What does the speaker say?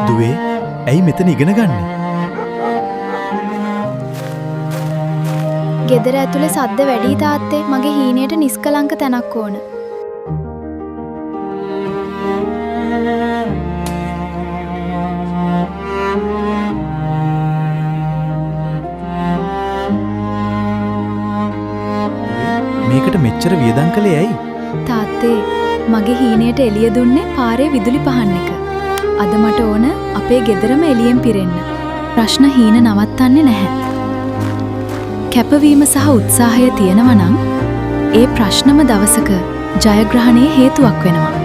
දුවේ ඇයි මෙතන ඉගෙන ගන්නේ? ගෙදර ඇතුලේ සද්ද වැඩි තාත්තේ. මගේ හීනයට නිස්කලංක තැනක් ඕන. මේකට මෙච්චර වියදම් කළේ ඇයි? තාත්තේ මගේ හීනයට එළිය දුන්නේ පාරේ විදුලි පහන් එක. අද මට ඕන අපේ ගෙදරම එළියෙන් පිරෙන්න. ප්‍රශ්න හීන නවත්තන්නේ නැහැ. කැපවීම සහ උත්සාහය තියෙනවා නම් ඒ ප්‍රශ්නම දවසක ජයග්‍රහණයේ හේතුවක් වෙනවා.